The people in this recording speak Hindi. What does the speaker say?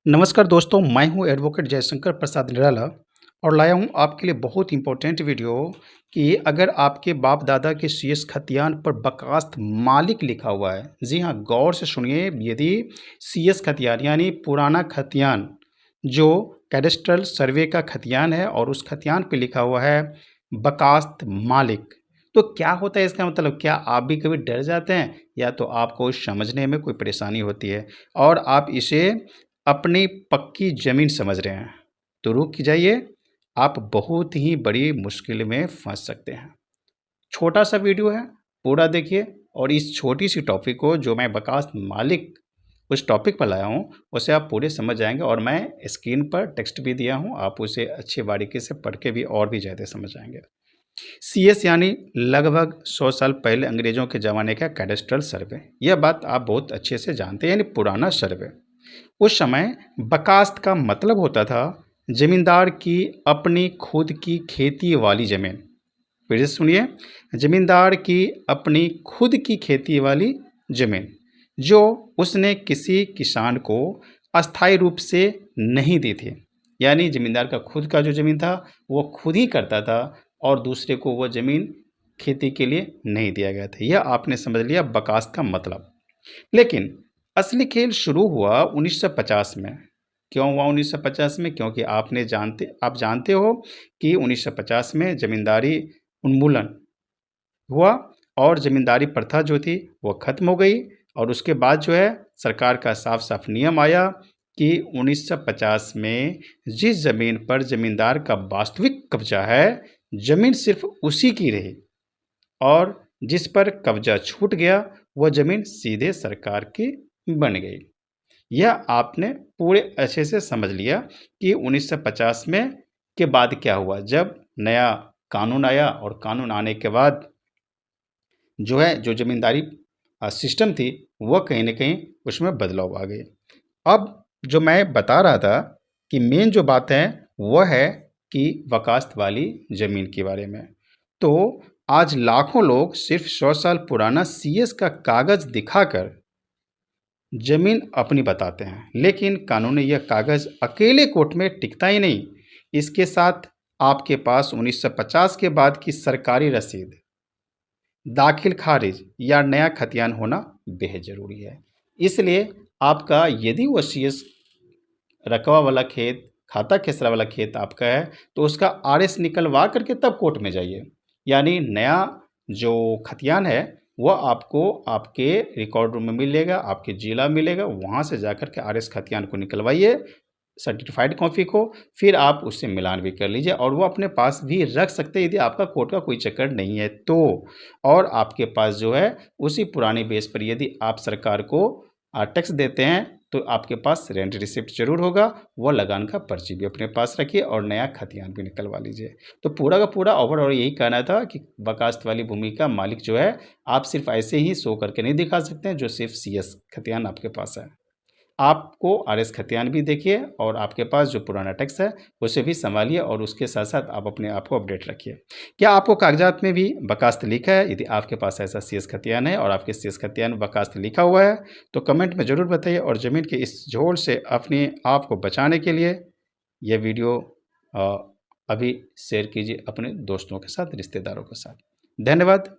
नमस्कार दोस्तों, मैं हूं एडवोकेट जयशंकर प्रसाद निराला और लाया हूं आपके लिए बहुत इंपॉर्टेंट वीडियो कि अगर आपके बाप दादा के सीएस खतियान पर बकास्त मालिक लिखा हुआ है। जी हां, गौर से सुनिए। यदि सीएस खतियान यानी पुराना खतियान जो कैडेस्ट्रल सर्वे का खतियान है और उस खतियान पे लिखा हुआ है बकास्त मालिक, तो क्या होता है इसका मतलब? क्या आप भी कभी डर जाते हैं या तो आपको समझने में कोई परेशानी होती है और आप इसे अपनी पक्की ज़मीन समझ रहे हैं, तो रुक जाइए, आप बहुत ही बड़ी मुश्किल में फँस सकते हैं। छोटा-सा वीडियो है, पूरा देखिए और इस छोटी-सी टॉपिक को जो मैं बकास मालिक उस टॉपिक पर लाया हूँ, उसे आप पूरे समझ जाएँगे और मैं स्क्रीन पर टेक्स्ट भी दिया हूँ, आप उसे अच्छी बारीकी से पढ़ के भी और भी ज़्यादा समझ जाएँगे। सीएस यानी लगभग 100 साल पहले अंग्रेज़ों के ज़माने का कैडेस्ट्रल सर्वे। यह बात आप बहुत अच्छे से जानते हैं, यानी पुराना सर्वे। उस समय बकास्त का मतलब होता था जमींदार की अपनी खुद की खेती वाली जमीन। फिर से सुनिए, जमींदार की अपनी खुद की खेती वाली जमीन जो उसने किसी किसान को अस्थायी रूप से नहीं दी थी। यानी जमींदार का खुद का जो ज़मीन था वो खुद ही करता था और दूसरे को वो ज़मीन खेती के लिए नहीं दिया गया था। यह आपने समझ लिया बकास्त का मतलब। लेकिन असली खेल शुरू हुआ 1950 में। क्यों हुआ 1950 में? क्योंकि आप जानते हो कि 1950 में ज़मींदारी उन्मूलन हुआ और ज़मींदारी प्रथा जो थी वो ख़त्म हो गई और उसके बाद जो है सरकार का साफ-साफ नियम आया कि 1950 में जिस ज़मीन पर ज़मींदार का वास्तविक कब्ज़ा है, ज़मीन सिर्फ़ उसी की रही और जिस पर कब्ज़ा छूट गया, वह ज़मीन सीधे सरकार की बन गई। यह आपने पूरे अच्छे से समझ लिया कि 1950 में के बाद क्या हुआ। जब नया कानून आया और कानून आने के बाद जो है जो ज़मींदारी सिस्टम थी, वह कहीं न कहीं उसमें बदलाव आ गए। अब जो मैं बता रहा था कि मेन जो बात है, वह है कि वकास्त वाली ज़मीन के बारे में। तो आज लाखों लोग सिर्फ़ 100 साल पुराना सीएस का कागज़ दिखाकर ज़मीन अपनी बताते हैं, लेकिन कानूनी यह कागज़ अकेले कोर्ट में टिकता ही नहीं, इसके साथ आपके पास 1950 के बाद की सरकारी रसीद, दाखिल खारिज या नया खतियान होना बेहद ज़रूरी है। इसलिए आपका यदि वो सीएस रकबा वाला खेत, खाता खेसरा वाला खेत आपका है, तो उसका आरएस निकलवा करके तब कोर्ट में जाइए। यानी नया जो खतियान है, वह आपको आपके रिकॉर्ड रूम में मिलेगा, आपके जिला मिलेगा, वहाँ से जाकर के आरएस खतियान को निकलवाइए, सर्टिफाइड कॉपी को, फिर आप उससे मिलान भी कर लीजिए और वो अपने पास भी रख सकते हैं यदि आपका कोर्ट का कोई चक्कर नहीं है तो। और आपके पास जो है उसी पुराने बेस पर यदि आप सरकार को टैक्स देते हैं तो आपके पास रेंट रिसिप्ट ज़रूर होगा, वो लगान का पर्ची भी अपने पास रखिए और नया खतियान भी निकलवा लीजिए। तो पूरा का पूरा ओवरऑल यही कहना था कि बकास्त वाली भूमि का मालिक जो है, आप सिर्फ़ ऐसे ही शो करके नहीं दिखा सकते हैं जो सिर्फ़ सीएस खतियान आपके पास है। आपको आरएस खतियान भी देखिए और आपके पास जो पुराना टैक्स है, उसे भी सँभालिए और उसके साथ-साथ आप अपने आप को अपडेट रखिए। क्या आपको कागज़ात में भी बकास्त लिखा है? यदि आपके पास ऐसा सीएस खतियान है और आपके सीएस खतियान बकास्त लिखा हुआ है, तो कमेंट में ज़रूर बताइए और ज़मीन के इस झोल से अपने आप को बचाने के लिए ये वीडियो अ, अभी शेयर कीजिए अपने दोस्तों के साथ, रिश्तेदारों के साथ। धन्यवाद।